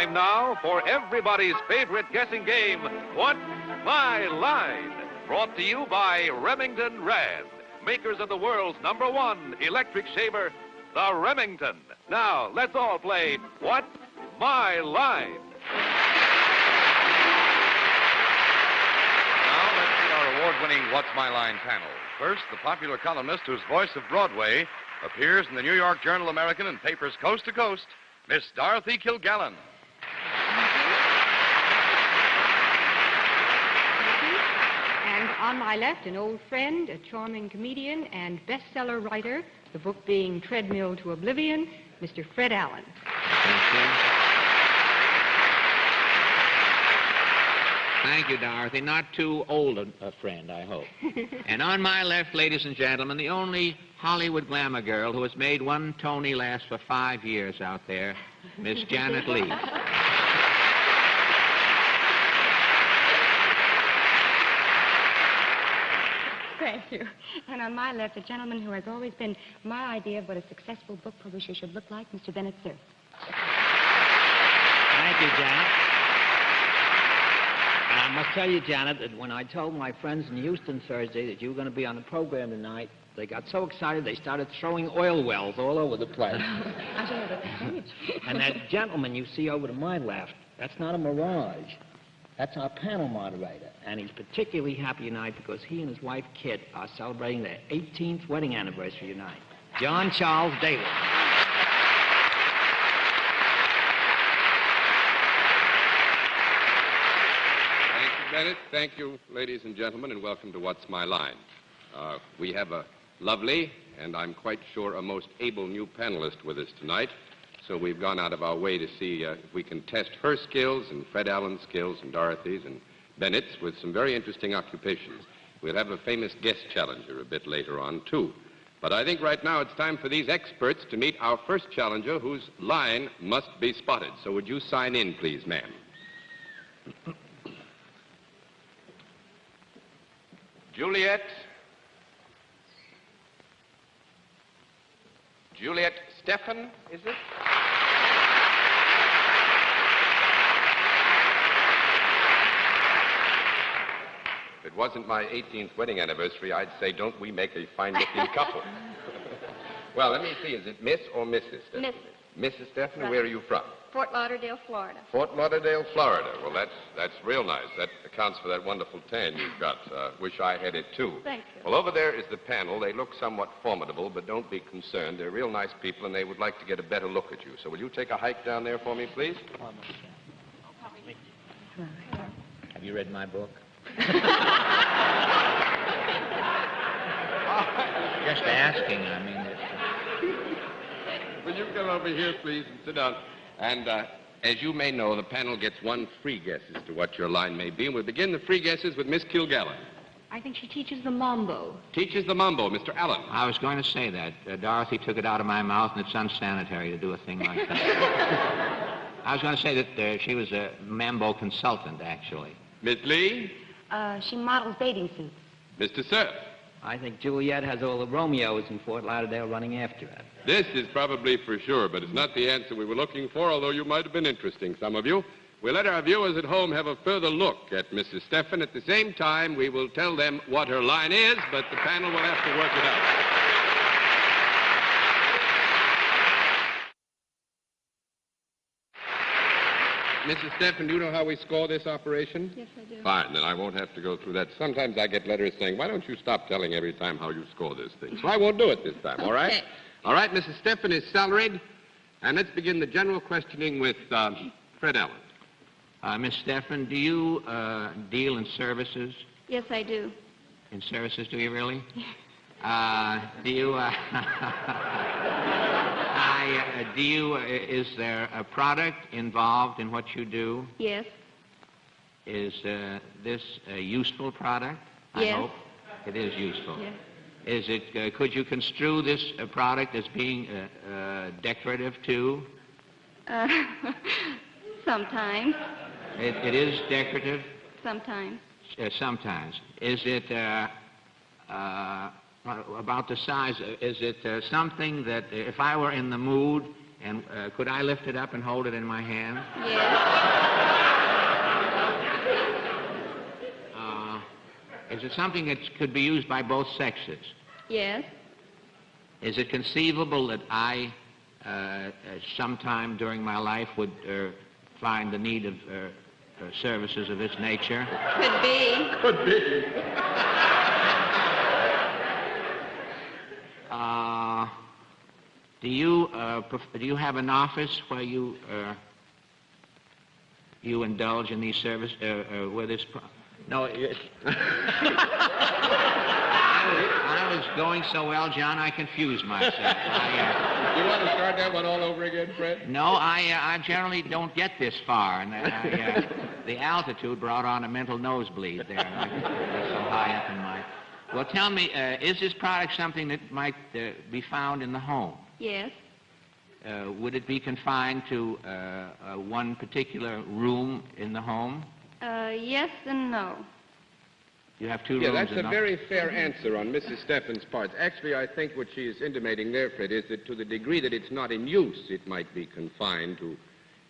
Time now for everybody's favorite guessing game, What's My Line? Brought to you by Remington Rand, makers of the world's #1 electric shaver, the Remington. Now, let's all play What's My Line? Now, let's see our award-winning What's My Line panel. First, the popular columnist whose voice of Broadway appears in the New York Journal-American and papers coast to coast, Miss Dorothy Kilgallen. And on my left, an old friend, a charming comedian, and bestseller writer, the book being Treadmill to Oblivion, Mr. Fred Allen. Thank you, Dorothy. Not too old a friend, I hope. And on my left, ladies and gentlemen, the only Hollywood glamour girl who has made one Tony last for 5 years out there, Miss Janet Leigh. Thank you. And on my left, a gentleman who has always been my idea of what a successful book publisher should look like, Mr. Bennett Cerf. Thank you, Janet. And I must tell you, Janet, that when I told my friends in Houston Thursday that you were going to be on the program tonight, they got so excited they started throwing oil wells all over the place. I should have a stage. And that gentleman you see over to my left, that's not a mirage. That's our panel moderator. And he's particularly happy tonight because he and his wife, Kit, are celebrating their 18th wedding anniversary tonight. John Charles Daly. Bennett, thank you, ladies and gentlemen, and welcome to What's My Line. We have a lovely, and I'm quite sure a most able new panelist with us tonight, so we've gone out of our way to see if we can test her skills and Fred Allen's skills and Dorothy's and Bennett's with some very interesting occupations. We'll have a famous guest challenger a bit later on, too. But I think right now it's time for these experts to meet our first challenger whose line must be spotted. So would you sign in, please, ma'am? Juliet Stephan, is it? If it wasn't my 18th wedding anniversary, I'd say, don't we make a fine-looking couple? Well, let me see, is it Miss or Mrs. Stephan? Mrs. Mrs. Stephan, Right. where are you from? Fort Lauderdale, Florida. Fort Lauderdale, Florida. Well, that's real nice. That accounts for that wonderful tan you've got. Wish I had it, too. Thank you. Well, over there is the panel. They look somewhat formidable, but don't be concerned. They're real nice people, and they would like to get a better look at you. So will you take a hike down there for me, please? Have you read my book? Just asking, I mean. Will you come over here, please, and sit down? And as you may know, the panel gets one free guess as to what your line may be. And we'll begin the free guesses with Miss Kilgallen. I think she teaches the mambo. Teaches the mambo, Mr. Allen. I was going to say that. Dorothy took it out of my mouth, and it's unsanitary to do a thing like that. I was going to say that she was a mambo consultant, actually. Miss Lee? She models bathing suits. Mr. Cerf? I think Juliet has all the Romeos in Fort Lauderdale running after her. This is probably for sure, but it's not the answer we were looking for, although you might have been interesting, some of you. We'll let our viewers at home have a further look at Mrs. Stephan. At the same time, we will tell them what her line is, but the panel will have to work it out. Mrs. Stephan, do you know how we score this operation? Yes, I do. Fine, then I won't have to go through that. Sometimes I get letters saying, why don't you stop telling every time how you score this thing? So I won't do it this time, all right? Okay. All right, Mrs. Stephan is salaried. And let's begin the general questioning with Fred Allen. Miss Stephan, do you deal in services? Yes, I do. In services, do you really? Do you, is there a product involved in what you do? Yes. Is this a useful product? Yes. I hope it is useful. Yes. Is it, could you construe this product as being decorative too? Sometimes. It is decorative? Sometimes. Sometimes. Is it about the size? Is it something that if I were in the mood And could I lift it up and hold it in my hand? Yes. Is it something that could be used by both sexes? Yes. Is it conceivable that I, sometime during my life, would find the need of services of this nature? Could be. Could be. Do you have an office where you indulge in these services? Where this? No. I was going so well, John, I confused myself. You want to start that one all over again, Fred? No, I generally don't get this far, and the altitude brought on a mental nosebleed there. I was so high up in my... Well, tell me, is this product something that might be found in the home? Yes. Would it be confined to one particular room in the home? Yes and no. You have two Yeah, rooms. that's a very fair answer on Mrs. Steffen's part. Actually, I think what she is intimating there, Fred, is that to the degree that it's not in use, it might be confined to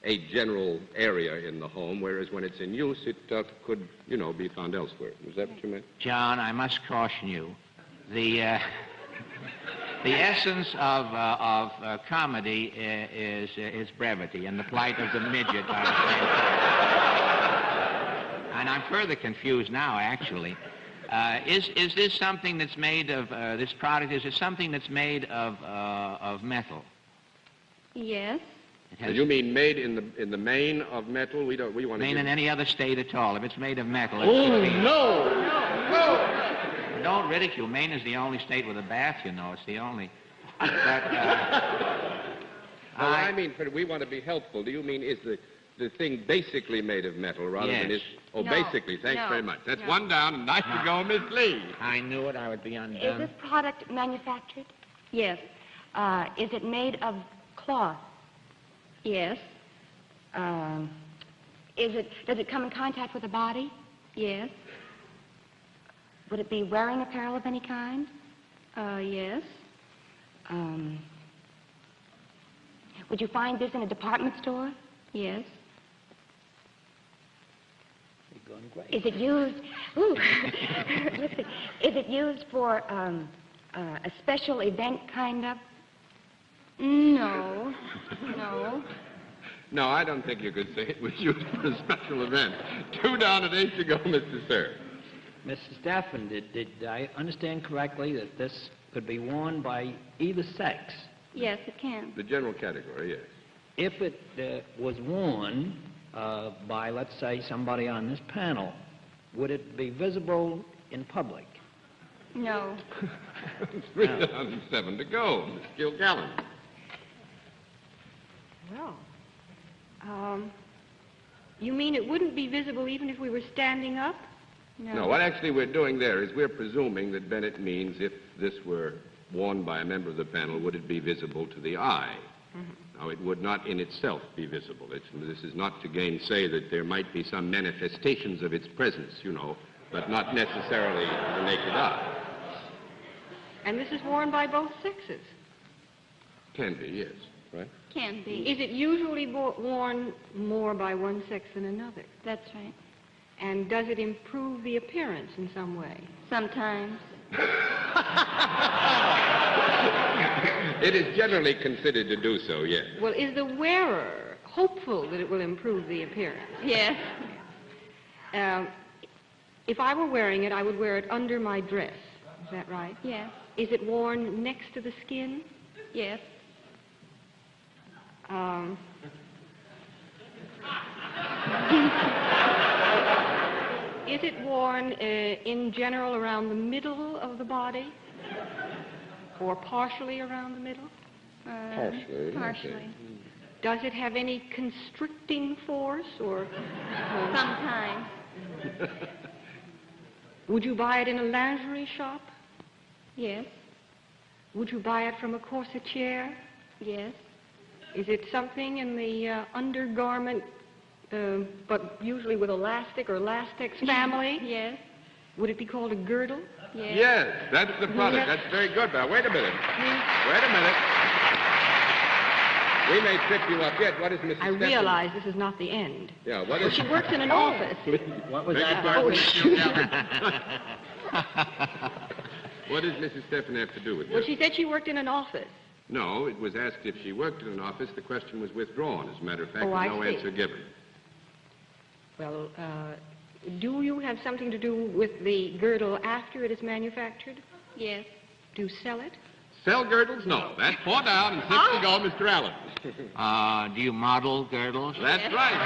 a general area in the home, whereas when it's in use, it could, be found elsewhere. Is that what you meant? John, I must caution you. The essence of comedy is brevity, and the plight of the midget are the same thing. And I'm further confused now, actually. Is this something that's made of, this product, is it something that's made of metal? Yes. You mean made in the main of metal? We want to Made in any other state at all. If it's made of metal, it Oh, could be... no! Don't ridicule. Maine is the only state with a bath, It's the only... But, I mean, Fred, we want to be helpful. Do you mean is the thing basically made of metal rather than is... Oh, No. basically. Thanks No. very much. That's No. one down, and nice to go, Miss Lee. I knew it. I would be Is undone. this product manufactured? Yes. Is it made of cloth? Yes. Does it come in contact with the body? Yes. Would it be wearing apparel of any kind? Yes. Would you find this in a department store? Yes. You're going great. Is it used... Ooh. Let's see. Is it used for a special event, kind of? No. No. No, I don't think you could say it was used for a special event. 2 down and 8 to go, Mr. Cerf. Mrs. Steffen, did I understand correctly that this could be worn by either sex? Yes, it can. The general category, yes. If it was worn by, let's say, somebody on this panel, would it be visible in public? No. 3 down and 7 to go, Miss Kilgallen. Well, you mean it wouldn't be visible even if we were standing up? No, what actually we're doing there is we're presuming that Bennett means if this were worn by a member of the panel, would it be visible to the eye? Mm-hmm. Now, it would not in itself be visible. This is not to gainsay that there might be some manifestations of its presence, but not necessarily the naked eye. And this is worn by both sexes? Can be, yes. Right? Can be. Is it usually worn more by one sex than another? That's right. And does it improve the appearance in some way? Sometimes. It is generally considered to do so, yes. Well, is the wearer hopeful that it will improve the appearance? Yes. If I were wearing it, I would wear it under my dress. Is that right? Yes. Is it worn next to the skin? Yes. Is it worn in general around the middle of the body? Or partially around the middle? Partially. Partially. Does it have any constricting force or... Sometimes. Would you buy it in a lingerie shop? Yes. Would you buy it from a corsetier? Yes. Is it something in the undergarment, but usually with elastic or lastex family? Yes. Would it be called a girdle? Yes. Yes, that's the product. That's very good. Now, wait a minute. Wait a minute. We may trip you up yet. What is Mrs. I realize this is not the end. Yeah, what Well, is... she works in an office. What was that? What does Mrs. Stephan have to do with Well, this? she said she worked in an office. No, it was asked if she worked in an office. The question was withdrawn. As a matter of fact, Oh, I no see. answer given. Well, do you have something to do with the girdle after it is manufactured? Yes. Do you sell it? Sell girdles? No. That's 4 down and 6 to go, Mr. Allen. Do you model girdles? That's right.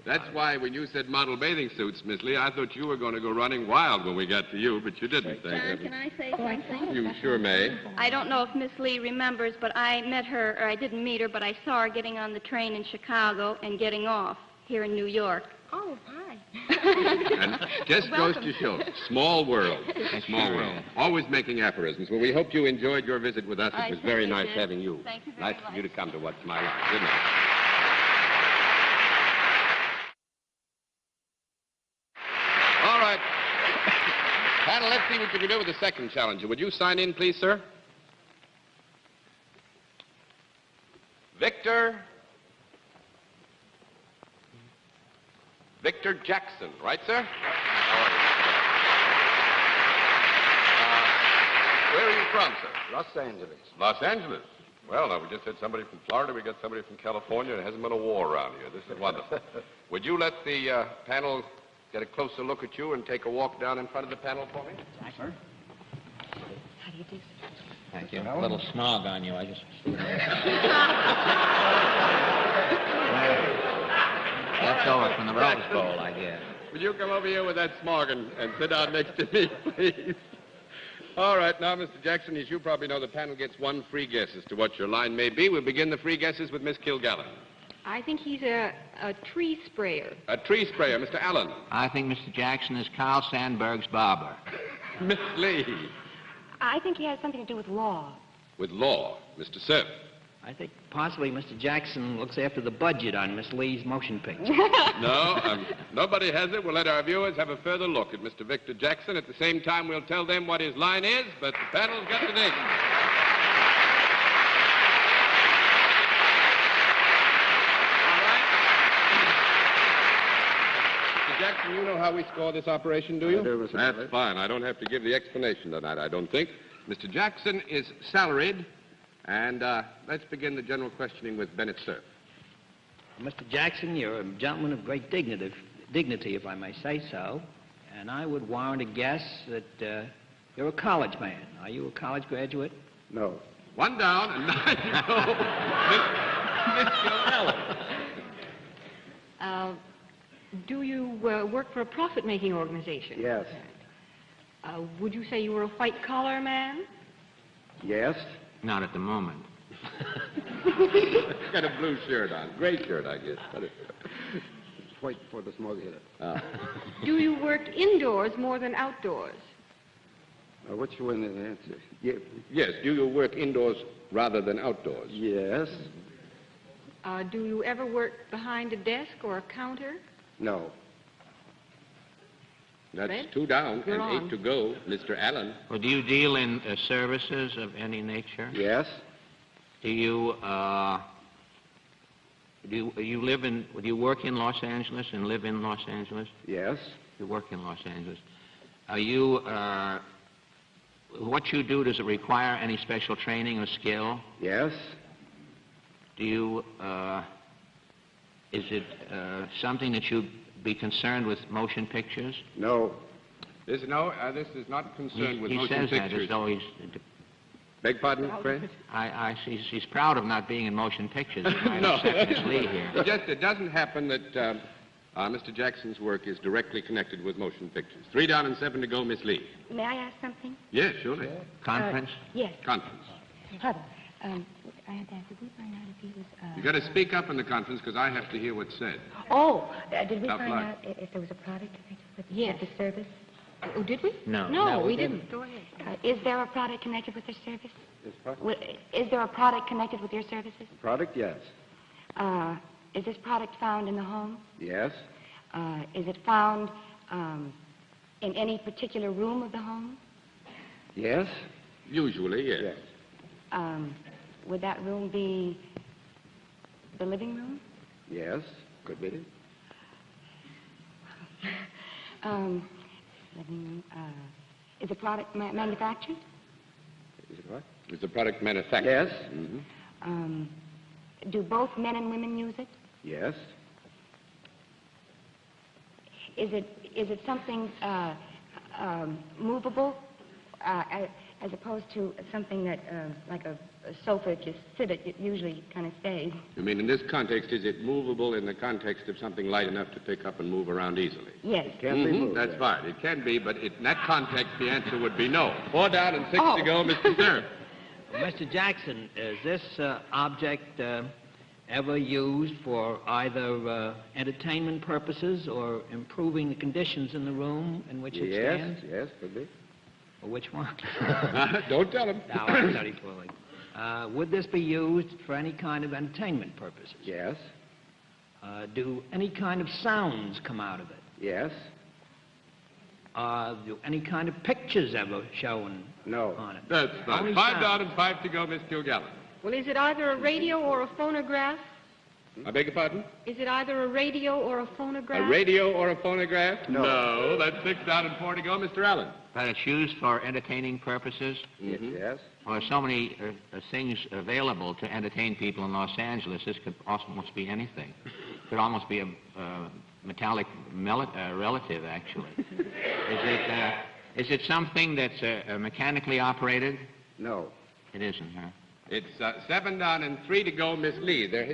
That's why when you said model bathing suits, Miss Lee, I thought you were going to go running wild when we got to you, but you didn't. Thank John, heaven. can I say something? You sure may. I don't know if Miss Lee remembers, but I met her, or I didn't meet her, but I saw her getting on the train in Chicago and getting off here in New York. Oh, hi. And just goes to show, small world. Small world. Always making aphorisms. Well, we hope you enjoyed your visit with us. I It was very certainly nice did. having you. Thank you very Nice much. for you to come to What's My Life. Good night. All right. Panel, let's see what you can do with the second challenger. Would you sign in, please, sir? Victor Jackson, right, sir? How are you? Where are you from, sir? Los Angeles. Los Angeles. Well, now, we just had somebody from Florida. We got somebody from California. There hasn't been a war around here. This is wonderful. Would you let the panel get a closer look at you and take a walk down in front of the panel for me? How do you do? Thank you. A little smog on you. I just... Left over from the Rose Bowl, I guess. Will you come over here with that smog and sit down next to me, please? All right, now, Mr. Jackson, as you probably know, the panel gets 1 free guess as to what your line may be. We'll begin the free guesses with Miss Kilgallen. I think he's a tree sprayer. A tree sprayer, Mr. Allen. I think Mr. Jackson is Carl Sandburg's barber. Miss Lee. I think he has something to do with law. With law, Mr. Cerf. I think possibly Mr. Jackson looks after the budget on Miss Lee's motion picture. No, nobody has it. We'll let our viewers have a further look at Mr. Victor Jackson. At the same time, we'll tell them what his line is, but the panel's got to dig. All right. Mr. Jackson, you know how we score this operation, do you? I do, Mr. That's Bennett. fine. I don't have to give the explanation tonight, I don't think. Mr. Jackson is salaried, and let's begin the general questioning with Bennett Cerf. Mr. Jackson, you're a gentleman of great dignity, if I may say so, and I would warrant a guess that you're a college man. Are you a college graduate? No. 1 down and 9 to go. Miss Kilgallen. Do you work for a profit-making organization? Yes. Would you say you were a white-collar man? Yes. Not at the moment. Got a blue shirt on. Gray shirt, I guess. Wait for the smoke hit it. Do you work indoors more than outdoors? Which one is the answer? Yes, do you work indoors rather than outdoors? Yes. Do you ever work behind a desk or a counter? No. That's Fred? 2 down You're and on. 8 to go. Mr. Allen. Well, do you deal in services of any nature? Yes. Do you work in Los Angeles and live in Los Angeles? Yes. You work in Los Angeles. Are you, what you do, does it require any special training or skill? Yes. Do you, is it something that you'd be concerned with motion pictures? No. This is not concerned with He motion says that pictures. as though he's... Beg pardon, Fred? He's proud of not being in motion pictures. He might No. upset Miss Lee here. It doesn't happen that Mr. Jackson's work is directly connected with motion pictures. 3 down and 7 to go, Miss Lee. May I ask something? Yes, surely. Conference? Yes. Conference. Pardon. I had to ask, did we find out if he was... You got to speak up in the conference because I have to hear what's said. Oh, did we Tough find luck. out if there was a product connected with, Yes. with the service? Oh, did we? No. No, we didn't. Go ahead. Is there a product connected with their service? This product? Is there a product connected with your services? Product, yes. Is this product found in the home? Yes. Is it found in any particular room of the home? Yes? Usually, yes. Yes. Would that room be the living room? Yes, could be. Living room. Is the product manufactured? Is it what? Is the product manufactured? Yes. Mm-hmm. Do both men and women use it? Yes. Is it something movable, as opposed to something that, like a sofa, if you sit it usually kind of stays? You mean in this context, is it movable in the context of something light enough to pick up and move around easily? Yes. Can't be moved. That's yes. fine. It can be, but in that context, the answer would be no. 4 down and 6 to go, Mr. Cerf. Well, Mr. Jackson, is this object ever used for either entertainment purposes or improving the conditions in the room in which it stands? Yes, could be. Or which one? Don't tell him. No, I study fully. Would this be used for any kind of entertainment purposes? Yes. Do any kind of sounds come out of it? Yes. Do any kind of pictures ever shown No. on it? That's fine. Only 5 sound. down and 5 to go, Miss Kilgallen. Well, is it either a radio or a phonograph? I beg your pardon? Is it either a radio or a phonograph? A radio or a phonograph? No. No. That's 6 down and 4 to go, Mr. Allen. That it's used for entertaining purposes? Yes. Well, there's so many things available to entertain people in Los Angeles, this could almost be anything. It could almost be a metallic relative, actually. Is it something that's mechanically operated? No. It isn't, huh? It's 7 down and 3 to go, Miss Lee. There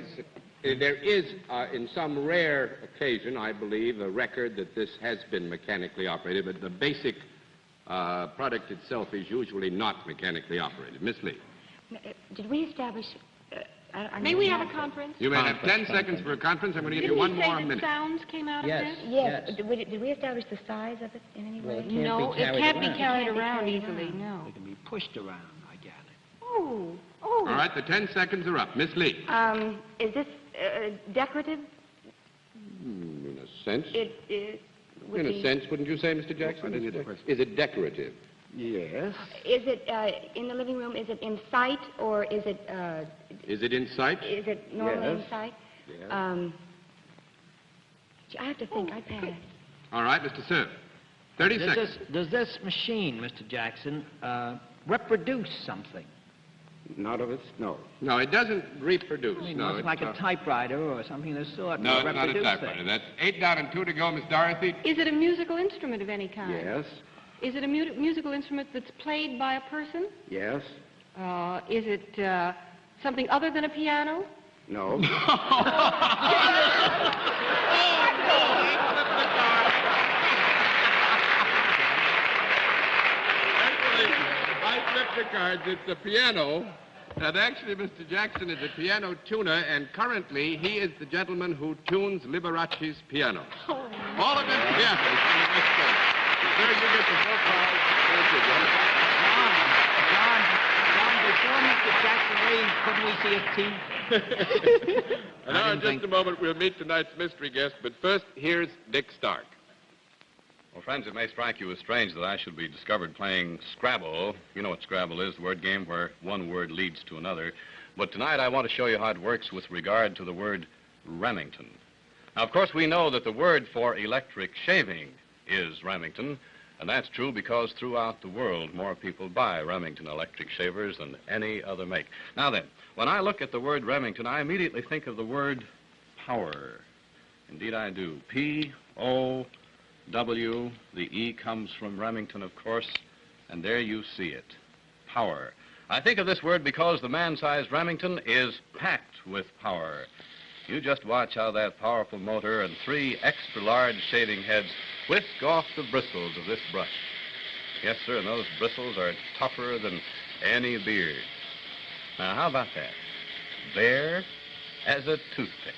is, in some rare occasion, I believe, a record that this has been mechanically operated, but the basic product itself is usually not mechanically operated. Miss Lee. Did we establish... May we have a conference? You may have 10 seconds for a conference. I'm going to give you one more minute. Sounds came out Yes. of this? Yes. Yes. Did we establish the size of it in any Well, way? it can't No, be it carried can't be around. carried It can't be around carried easily, around. no. It can be pushed around, I gather. Oh, All right, the 10 seconds are up. Miss Lee. Is this decorative? In a sense. It would In a be... sense, wouldn't you say, Mr. Jackson? Is it decorative? Yes. Is it in the living room? Is it in sight, or is it in sight? is it normally Yes. in sight? Yes. I have to think. I pass. All right, Mr. Cerf. 30 seconds. Does this machine, Mr. Jackson, reproduce something? Not of its, no. No, it doesn't reproduce. I mean, no, it's like a typewriter or something of the sort. No, to it's not a reproduce typewriter. things. That's 8 down and 2 to go, Miss Dorothy. is it a musical instrument of any kind? Yes. Is it a musical instrument that's played by a person? Yes. Is it something other than a piano? No. I flipped the cards. It's a piano. And actually, Mr. Jackson is a piano tuner, and currently he is the gentleman who tunes Liberace's piano. All of his pianos on the West Coast. Sir, you get the 4 cards. Thank you, John, before Mr. Jackson leaves, couldn't we see his teeth? And now, in just a moment, we'll meet tonight's mystery guest, but first, here's Dick Stark. Well, friends, it may strike you as strange that I should be discovered playing Scrabble. You know what Scrabble is, the word game where one word leads to another. But tonight I want to show you how it works with regard to the word Remington. Now, of course, we know that the word for electric shaving is Remington, and that's true because throughout the world more people buy Remington electric shavers than any other make. Now then, when I look at the word Remington, I immediately think of the word power. Indeed I do. P-O-W. The E comes from Remington, of course, and there you see it. Power. I think of this word because the man-sized Remington is packed with power. You just watch how that powerful motor and 3 extra-large shaving heads whisk off the bristles of this brush. Yes, sir, and those bristles are tougher than any beard. Now, how about that? Bare as a toothpick.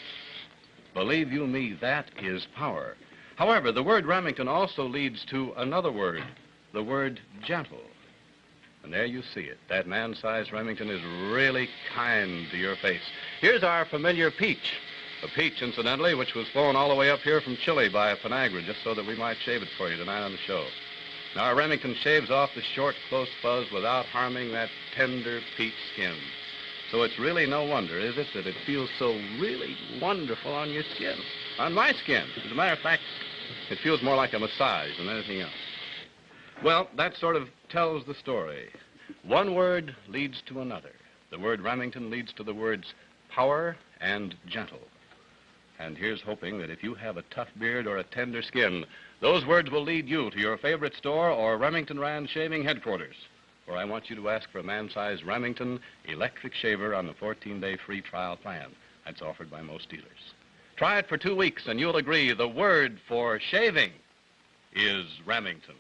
Believe you me, that is power. However, the word Remington also leads to another word, the word gentle. And there you see it. That man-sized Remington is really kind to your face. Here's our familiar peach. A peach, incidentally, which was flown all the way up here from Chile by a Panagra just so that we might shave it for you tonight on the show. Now, our Remington shaves off the short, close fuzz without harming that tender peach skin. So it's really no wonder, is it, that it feels so really wonderful on your skin, on my skin. As a matter of fact, it feels more like a massage than anything else. Well, that sort of tells the story. One word leads to another. The word Remington leads to the words power and gentle. And here's hoping that if you have a tough beard or a tender skin, those words will lead you to your favorite store or Remington Rand Shaving Headquarters, where I want you to ask for a man-sized Remington electric shaver on the 14-day free trial plan that's offered by most dealers. Try it for 2 weeks, and you'll agree the word for shaving is Remington.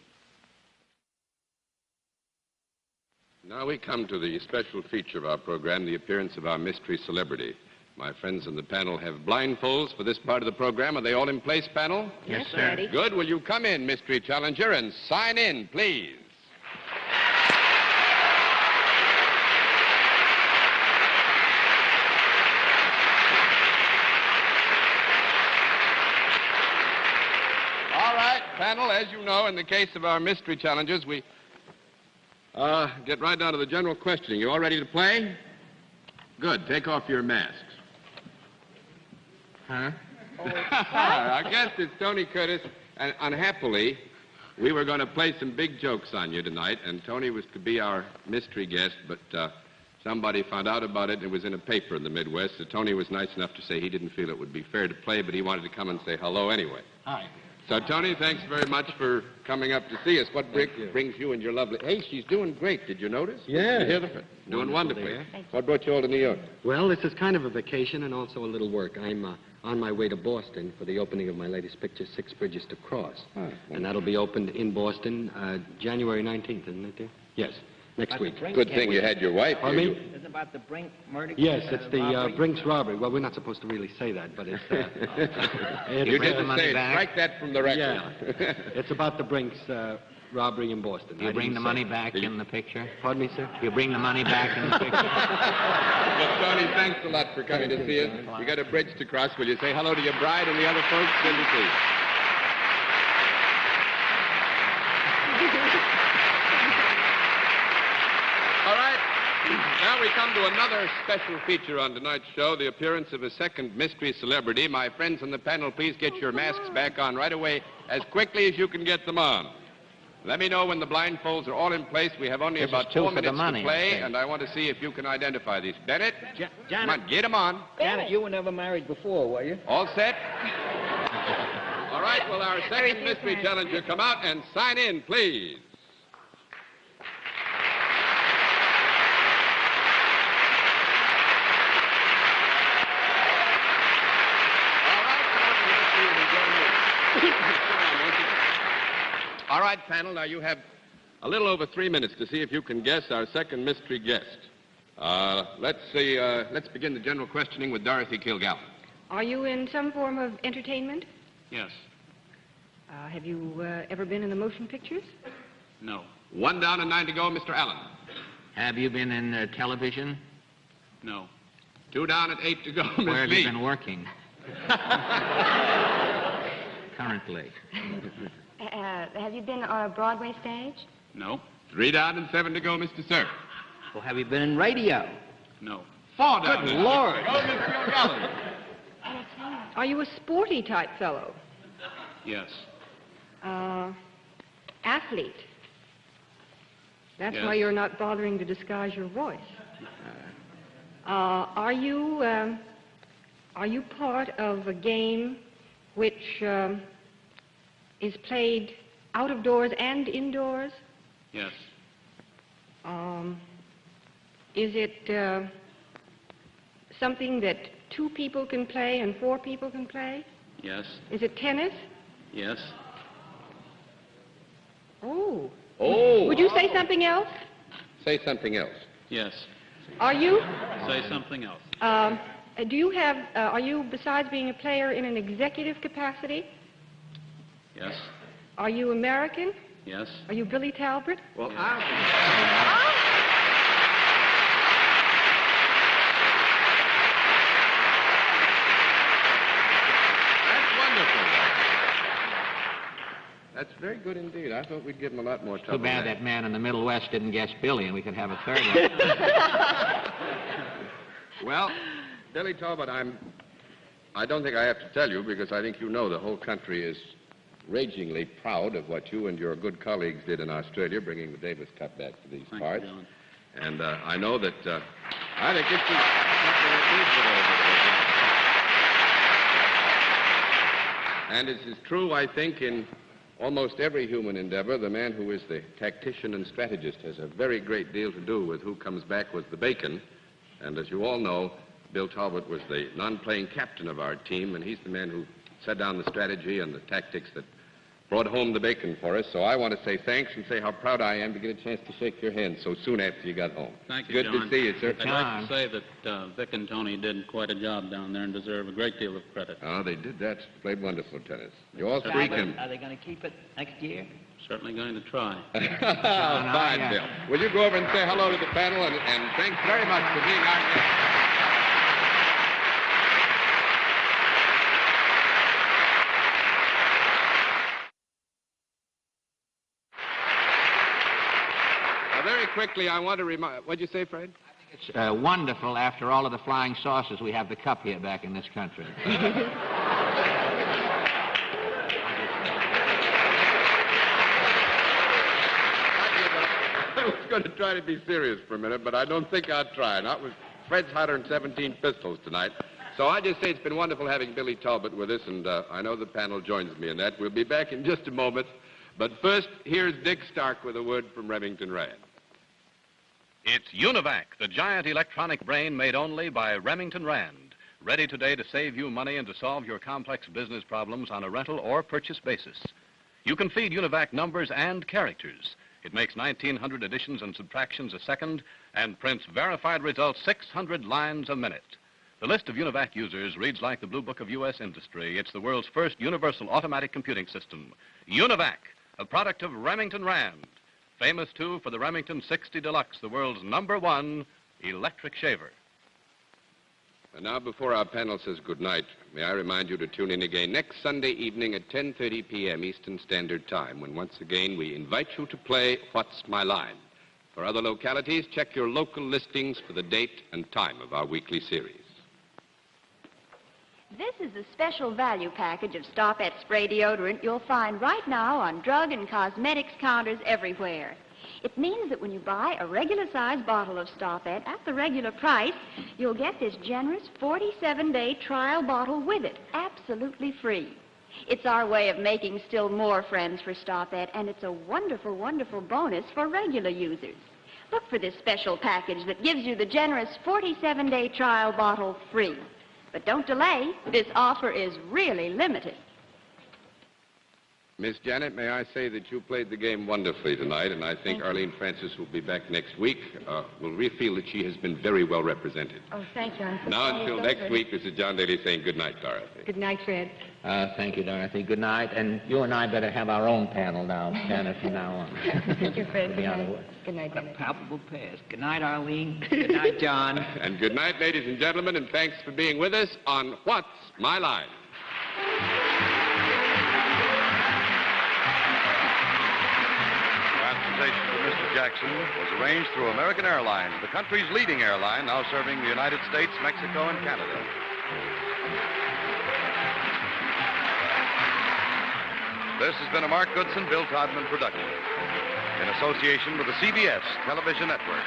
Now we come to the special feature of our program, the appearance of our mystery celebrity. My friends on the panel have blindfolds for this part of the program. Are they all in place, panel? Yes, sir. Ready. Good. Will you come in, mystery challenger, and sign in, please? All right, panel, as you know, in the case of our mystery challengers, we get right down to the general questioning. You all ready to play? Good. Take off your masks. Huh? Our guest is Tony Curtis, and unhappily, we were going to play some big jokes on you tonight, and Tony was to be our mystery guest, but somebody found out about it, and it was in a paper in the Midwest, so Tony was nice enough to say he didn't feel it would be fair to play, but he wanted to come and say hello anyway. Hi. So, Tony, thanks very much for coming up to see us. What brings you and your lovely... Hey, she's doing great. Did you notice? Yeah. Did you hear the... Doing wonderfully. What brought you all to New York? Well, this is kind of a vacation and also a little work. I'm on my way to Boston for the opening of my latest picture, Six Bridges to Cross. Oh, and that'll be opened in Boston January 19th, isn't it, dear? Yes, next week. Good thing you had your wife here. Is it about the Brink murder? Yes, it's the Brinks robbery. Well, we're not supposed to really say that, but it's... You didn't say it. back? Strike that from the record. Yeah. It's about the Brinks robbery in Boston. You bring the money back in the picture? Pardon me, sir? You bring the money back in the picture? Well, Tony, thanks a lot for coming to see us. We got a bridge to cross. Will you say hello to your bride and the other folks? Good to see you. All right. Now we come to another special feature on tonight's show, the appearance of a second mystery celebrity. My friends on the panel, please get your masks back on right away as quickly as you can get them on. Let me know when the blindfolds are all in place. We have only about 4 minutes to play, and I want to see if you can identify these. Bennett, come on, get them on. Janet, you were never married before, were you? All set? All right, will our second mystery challenger come out and sign in, please? All right, panel, now you have a little over 3 minutes to see if you can guess our second mystery guest. Let's begin the general questioning with Dorothy Kilgallen. Are you in some form of entertainment? Yes. Have you ever been in the motion pictures? No. 1 down and 9 to go, Mr. Allen. Have you been in television? No. 2 down and 8 to go, Miss Where have B. you been working? Currently. Have you been on a Broadway stage? No. 3 down and 7 to go, Mr. Cerf. Well, have you been in radio? No. 4 down. Good Lord. Go, Mr. Kilgallen. Are you a sporty type fellow? Yes. Athlete? That's Yes. why you're not bothering to disguise your voice. Are you part of a game which is played out of doors and indoors? Yes. Is it something that 2 people can play and 4 people can play? Yes. Is it tennis? Yes. Oh. Oh. Would you say something else? Say something else. Yes. Are you? Say something else. Do you have, are you, besides being a player, in an executive capacity? Yes. Are you American? Yes. Are you Billy Talbot? Well, That's very good indeed. I thought we'd give him a lot more trouble. Too bad than that man in the Middle West didn't guess Billy, and we could have a third one. Well, Billy Talbot, I don't think I have to tell you, because I think you know the whole country is ragingly proud of what you and your good colleagues did in Australia, bringing the Davis Cup back to these parts. Thank you, John. And I know that I think this is something that is. And it is true, I think, in almost every human endeavor. The man who is the tactician and strategist has a very great deal to do with who comes back with the bacon. And as you all know, Bill Talbot was the non-playing captain of our team, and he's the man who set down the strategy and the tactics that brought home the bacon for us. So I want to say thanks and say how proud I am to get a chance to shake your hand so soon after you got home. Thank you, Good John. to see you, sir. I'd like to say that Vic and Tony did quite a job down there and deserve a great deal of credit. Oh, they did that. Played wonderful tennis. You all Are three they, can... are they going to keep it next year? Certainly going to try. Fine, Bill. Will you go over and say hello to the panel, and thanks very much for being our guest. Very quickly, I want to remind... What'd you say, Fred? It's wonderful, after all of the flying saucers, we have the cup here back in this country. I was going to try to be serious for a minute, but I don't think I'll try. Not with Fred's 117 pistols tonight. So I just say it's been wonderful having Billy Talbot with us, and I know the panel joins me in that. We'll be back in just a moment. But first, here's Dick Stark with a word from Remington Rand. It's Univac, the giant electronic brain made only by Remington Rand. Ready today to save you money and to solve your complex business problems on a rental or purchase basis. You can feed Univac numbers and characters. It makes 1,900 additions and subtractions a second and prints verified results 600 lines a minute. The list of Univac users reads like the Blue Book of U.S. industry. It's the world's first universal automatic computing system. Univac, a product of Remington Rand. Famous, too, for the Remington 60 Deluxe, the world's #1 electric shaver. And now, before our panel says goodnight, may I remind you to tune in again next Sunday evening at 10:30 p.m. Eastern Standard Time, when once again we invite you to play What's My Line? For other localities, check your local listings for the date and time of our weekly series. This is a special value package of Stop-Et spray deodorant you'll find right now on drug and cosmetics counters everywhere. It means that when you buy a regular-sized bottle of Stop-Et at the regular price, you'll get this generous 47-day trial bottle with it, absolutely free. It's our way of making still more friends for Stop-Et, and it's a wonderful, wonderful bonus for regular users. Look for this special package that gives you the generous 47-day trial bottle free. But don't delay. This offer is really limited. Miss Janet, may I say that you played the game wonderfully tonight, and I think Arlene Francis will be back next week. Will feel that she has been very well represented. Oh, thank you. Now, until next week, this is John Daly saying good night, Dorothy. Good night, Fred. Thank you, Dorothy. Good night. And you and I better have our own panel now, Janet, from now on. Thank you, Fred. Be Good out of night. work. Good night, What a Bennett. palpable past. Good night, Arlene. Good night, John. And good night, ladies and gentlemen, and thanks for being with us on What's My Line? Transportation for Mr. Jackson was arranged through American Airlines, the country's leading airline, now serving the United States, Mexico, and Canada. This has been a Mark Goodson, Bill Todman production in association with the CBS Television Network.